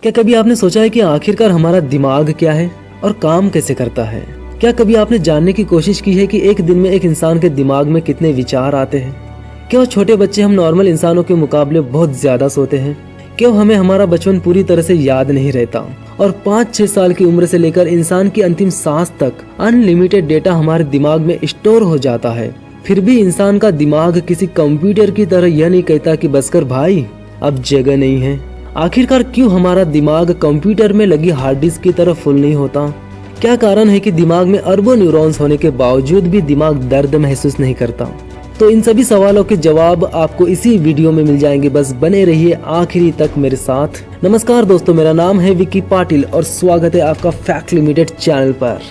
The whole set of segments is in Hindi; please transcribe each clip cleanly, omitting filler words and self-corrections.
क्या कभी आपने सोचा है कि आखिरकार हमारा दिमाग क्या है और काम कैसे करता है? क्या कभी आपने जानने की कोशिश की है कि एक दिन में एक इंसान के दिमाग में कितने विचार आते हैं? क्यों छोटे बच्चे हम नॉर्मल इंसानों के मुकाबले बहुत ज्यादा सोते हैं? क्यों हमें हमारा बचपन पूरी तरह से याद नहीं रहता और 5-6 साल की उम्र से लेकर इंसान की अंतिम सांस तक अनलिमिटेड डेटा हमारे दिमाग में स्टोर हो जाता है? फिर भी इंसान का दिमाग किसी कंप्यूटर की तरह यह नहीं कहता कि बस कर भाई, अब जगह नहीं है। आखिरकार क्यों हमारा दिमाग कंप्यूटर में लगी हार्ड डिस्क की तरह फुल नहीं होता? क्या कारण है कि दिमाग में अरबों न्यूरॉन्स होने के बावजूद भी दिमाग दर्द महसूस नहीं करता? तो इन सभी सवालों के जवाब आपको इसी वीडियो में मिल जाएंगे, बस बने रहिए आखिरी तक मेरे साथ। नमस्कार दोस्तों, मेरा नाम है विकी पाटिल और स्वागत है आपका फैक्ट लिमिटेड चैनल पर।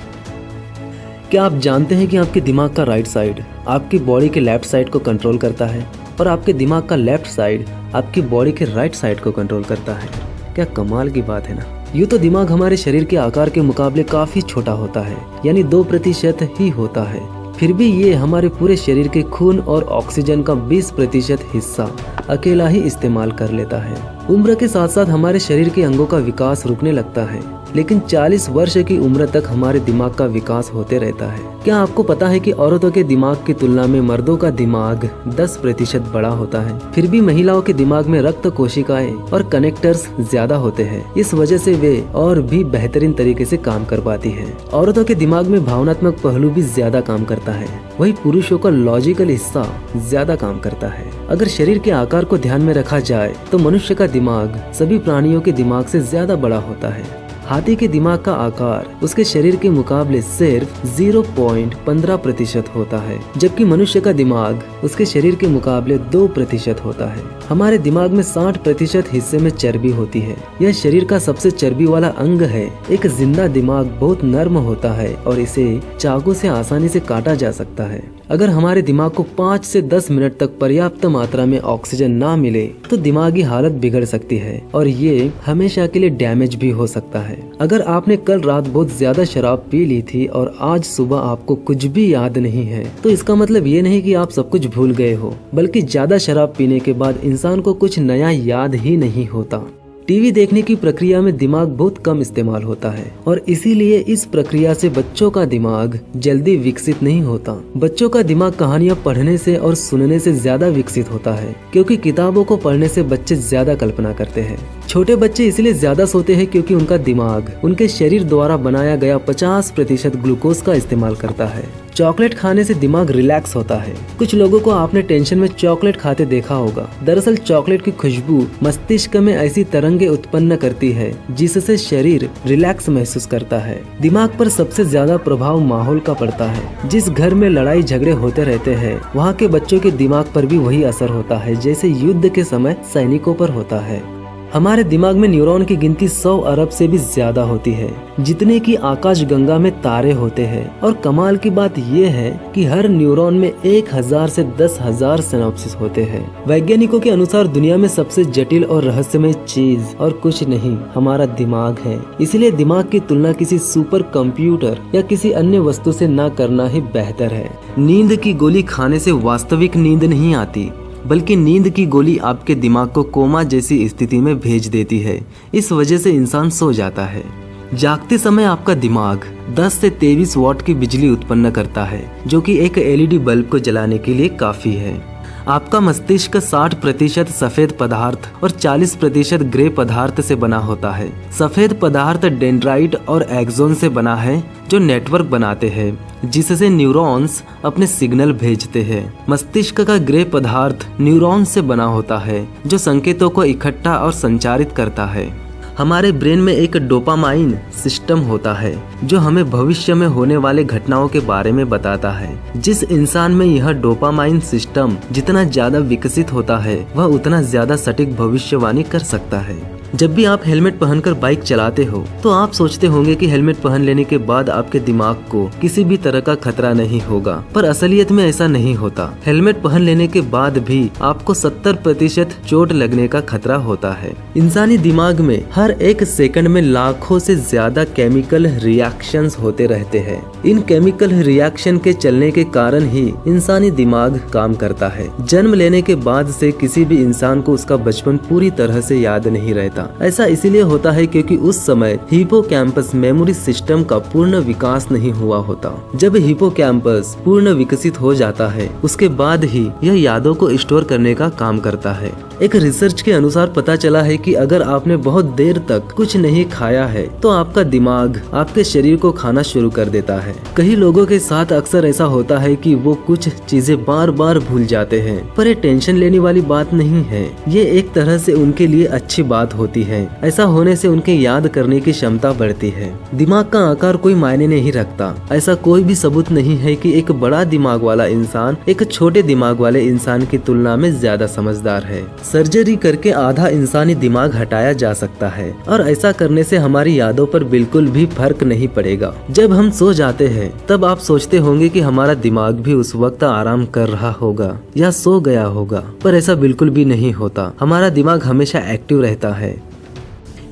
क्या आप जानते हैं कि आपके दिमाग का राइट साइड आपकी बॉडी के लेफ्ट साइड को कंट्रोल करता है और आपके दिमाग का लेफ्ट साइड आपकी बॉडी के राइट साइड को कंट्रोल करता है? क्या कमाल की बात है ना। यूँ तो दिमाग हमारे शरीर के आकार के मुकाबले काफी छोटा होता है, यानी 2% ही होता है। फिर भी ये हमारे पूरे शरीर के खून और ऑक्सीजन का 20% हिस्सा अकेला ही इस्तेमाल कर लेता है। उम्र के साथ साथ हमारे शरीर के अंगों का विकास रुकने लगता है, लेकिन 40 वर्ष की उम्र तक हमारे दिमाग का विकास होते रहता है। क्या आपको पता है कि औरतों के दिमाग की तुलना में मर्दों का दिमाग 10% बड़ा होता है? फिर भी महिलाओं के दिमाग में रक्त कोशिकाएं और कनेक्टर्स ज्यादा होते हैं। इस वजह से वे और भी बेहतरीन तरीके से काम कर पाती है। औरतों के दिमाग में भावनात्मक पहलू भी ज्यादा काम करता है, वही पुरुषों का लॉजिकल हिस्सा ज्यादा काम करता है। अगर शरीर के आकार को ध्यान में रखा जाए तो मनुष्य का दिमाग सभी प्राणियों के दिमाग से ज्यादा बड़ा होता है। हाथी के दिमाग का आकार उसके शरीर के मुकाबले सिर्फ 0.15% होता है, जबकि मनुष्य का दिमाग उसके शरीर के मुकाबले 2% होता है। हमारे दिमाग में 60% हिस्से में चर्बी होती है। यह शरीर का सबसे चर्बी वाला अंग है। एक जिंदा दिमाग बहुत नर्म होता है और इसे चाकू से आसानी से काटा जा सकता है। अगर हमारे दिमाग को 5 से 10 मिनट तक पर्याप्त मात्रा में ऑक्सीजन ना मिले तो दिमागी हालत बिगड़ सकती है और ये हमेशा के लिए डैमेज भी हो सकता है। अगर आपने कल रात बहुत ज्यादा शराब पी ली थी और आज सुबह आपको कुछ भी याद नहीं है, तो इसका मतलब ये नहीं कि आप सब कुछ भूल गए हो, बल्कि ज्यादा शराब पीने के बाद इंसान को कुछ नया याद ही नहीं होता। टीवी देखने की प्रक्रिया में दिमाग बहुत कम इस्तेमाल होता है और इसीलिए इस प्रक्रिया से बच्चों का दिमाग जल्दी विकसित नहीं होता। बच्चों का दिमाग कहानियां पढ़ने से और सुनने से ज्यादा विकसित होता है, क्योंकि किताबों को पढ़ने से बच्चे ज्यादा कल्पना करते हैं। छोटे बच्चे इसलिए ज्यादा सोते हैं क्योंकि उनका दिमाग उनके शरीर द्वारा बनाया गया 50% ग्लूकोज का इस्तेमाल करता है। चॉकलेट खाने से दिमाग रिलैक्स होता है। कुछ लोगों को आपने टेंशन में चॉकलेट खाते देखा होगा। दरअसल चॉकलेट की खुशबू मस्तिष्क में ऐसी तरंगे उत्पन्न करती है जिससे शरीर रिलैक्स महसूस करता है। दिमाग पर सबसे ज्यादा प्रभाव माहौल का पड़ता है। जिस घर में लड़ाई झगड़े होते रहते हैं, वहाँ के बच्चों के दिमाग पर भी वही असर होता है जैसे युद्ध के समय सैनिकों पर होता है। हमारे दिमाग में न्यूरॉन की गिनती 100 अरब से भी ज्यादा होती है, जितने की आकाश गंगा में तारे होते हैं। और कमाल की बात ये है कि हर न्यूरॉन में 1000 से 10,000 सिनैप्सेस होते हैं। वैज्ञानिकों के अनुसार दुनिया में सबसे जटिल और रहस्यमय चीज और कुछ नहीं, हमारा दिमाग है। इसलिए दिमाग की तुलना किसी सुपर कंप्यूटर या किसी अन्य वस्तु से न करना ही बेहतर है। नींद की गोली खाने से वास्तविक नींद नहीं आती, बल्कि नींद की गोली आपके दिमाग को कोमा जैसी स्थिति में भेज देती है। इस वजह से इंसान सो जाता है। जागते समय आपका दिमाग 10 से 23 वॉट की बिजली उत्पन्न करता है, जो कि एक एलईडी बल्ब को जलाने के लिए काफी है। आपका मस्तिष्क 60% सफेद पदार्थ और 40% ग्रे पदार्थ से बना होता है। सफेद पदार्थ डेंड्राइट और एक्सोन से बना है, जो नेटवर्क बनाते हैं जिससे न्यूरॉन्स अपने सिग्नल भेजते हैं। मस्तिष्क का ग्रे पदार्थ न्यूरॉन्स से बना होता है, जो संकेतों को इकट्ठा और संचारित करता है। हमारे ब्रेन में एक डोपामाइन सिस्टम होता है जो हमें भविष्य में होने वाले घटनाओं के बारे में बताता है। जिस इंसान में यह डोपामाइन सिस्टम जितना ज्यादा विकसित होता है, वह उतना ज्यादा सटीक भविष्यवाणी कर सकता है। जब भी आप हेलमेट पहनकर बाइक चलाते हो तो आप सोचते होंगे कि हेलमेट पहन लेने के बाद आपके दिमाग को किसी भी तरह का खतरा नहीं होगा, पर असलियत में ऐसा नहीं होता। हेलमेट पहन लेने के बाद भी आपको 70% चोट लगने का खतरा होता है। इंसानी दिमाग में हर एक सेकंड में लाखों से ज्यादा केमिकल रिएक्शंस होते रहते हैं। इन केमिकल रिएक्शन के चलने के कारण ही इंसानी दिमाग काम करता है। जन्म लेने के बाद से किसी भी इंसान को उसका बचपन पूरी तरह से याद नहीं रहता। ऐसा इसलिए होता है क्योंकि उस समय हिपोकैम्पस मेमोरी सिस्टम का पूर्ण विकास नहीं हुआ होता। जब हिपोकैम्पस पूर्ण विकसित हो जाता है उसके बाद ही यह यादों को स्टोर करने का काम करता है। एक रिसर्च के अनुसार पता चला है कि अगर आपने बहुत देर तक कुछ नहीं खाया है तो आपका दिमाग आपके शरीर को खाना शुरू कर देता है। कई लोगों के साथ अक्सर ऐसा होता है कि वो कुछ चीजें बार बार भूल जाते हैं, पर ये टेंशन लेने वाली बात नहीं है। ये एक तरह से उनके लिए अच्छी बात होती है। ऐसा होने से उनके याद करने की क्षमता बढ़ती है। दिमाग का आकार कोई मायने नहीं रखता। ऐसा कोई भी सबूत नहीं है कि एक बड़ा दिमाग वाला इंसान एक छोटे दिमाग वाले इंसान की तुलना में ज्यादा समझदार है। सर्जरी करके आधा इंसानी दिमाग हटाया जा सकता है और ऐसा करने से हमारी यादों पर बिल्कुल भी फर्क नहीं पड़ेगा। जब हम सो जाते हैं तब आप सोचते होंगे कि हमारा दिमाग भी उस वक्त आराम कर रहा होगा या सो गया होगा, पर ऐसा बिल्कुल भी नहीं होता। हमारा दिमाग हमेशा एक्टिव रहता है।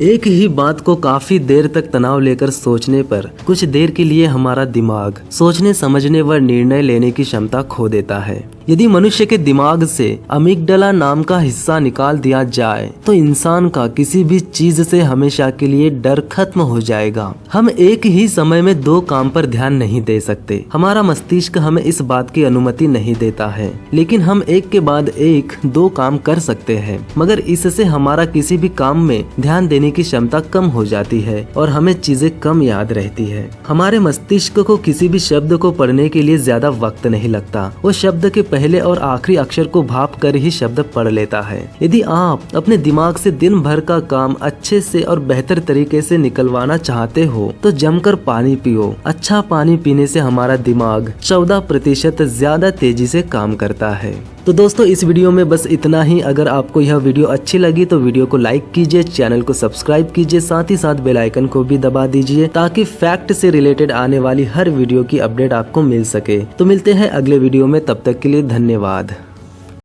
एक ही बात को काफी देर तक तनाव लेकर सोचने पर कुछ देर के लिए हमारा दिमाग सोचने समझने व निर्णय लेने की क्षमता खो देता है। यदि मनुष्य के दिमाग से अमिगडाला नाम का हिस्सा निकाल दिया जाए तो इंसान का किसी भी चीज से हमेशा के लिए डर खत्म हो जाएगा। हम एक ही समय में दो काम पर ध्यान नहीं दे सकते। हमारा मस्तिष्क हमें इस बात की अनुमति नहीं देता है, लेकिन हम एक के बाद एक दो काम कर सकते हैं। मगर इससे हमारा किसी भी काम में ध्यान देने की क्षमता कम हो जाती है और हमें चीजें कम याद रहती है। हमारे मस्तिष्क को किसी भी शब्द को पढ़ने के लिए ज्यादा वक्त नहीं लगता। वो शब्द के पहले और आखिरी अक्षर को भाप कर ही शब्द पढ़ लेता है। यदि आप अपने दिमाग से दिन भर का काम अच्छे से और बेहतर तरीके से निकलवाना चाहते हो तो जमकर पानी पियो। अच्छा पानी पीने से हमारा दिमाग 14% ज्यादा तेजी से काम करता है। तो दोस्तों इस वीडियो में बस इतना ही। अगर आपको यह वीडियो अच्छी लगी तो वीडियो को लाइक कीजिए, चैनल को सब्सक्राइब कीजिए, साथ ही साथ बेल आइकन को भी दबा दीजिए ताकि फैक्ट से रिलेटेड आने वाली हर वीडियो की अपडेट आपको मिल सके। तो मिलते हैं अगले वीडियो में, तब तक के लिए धन्यवाद।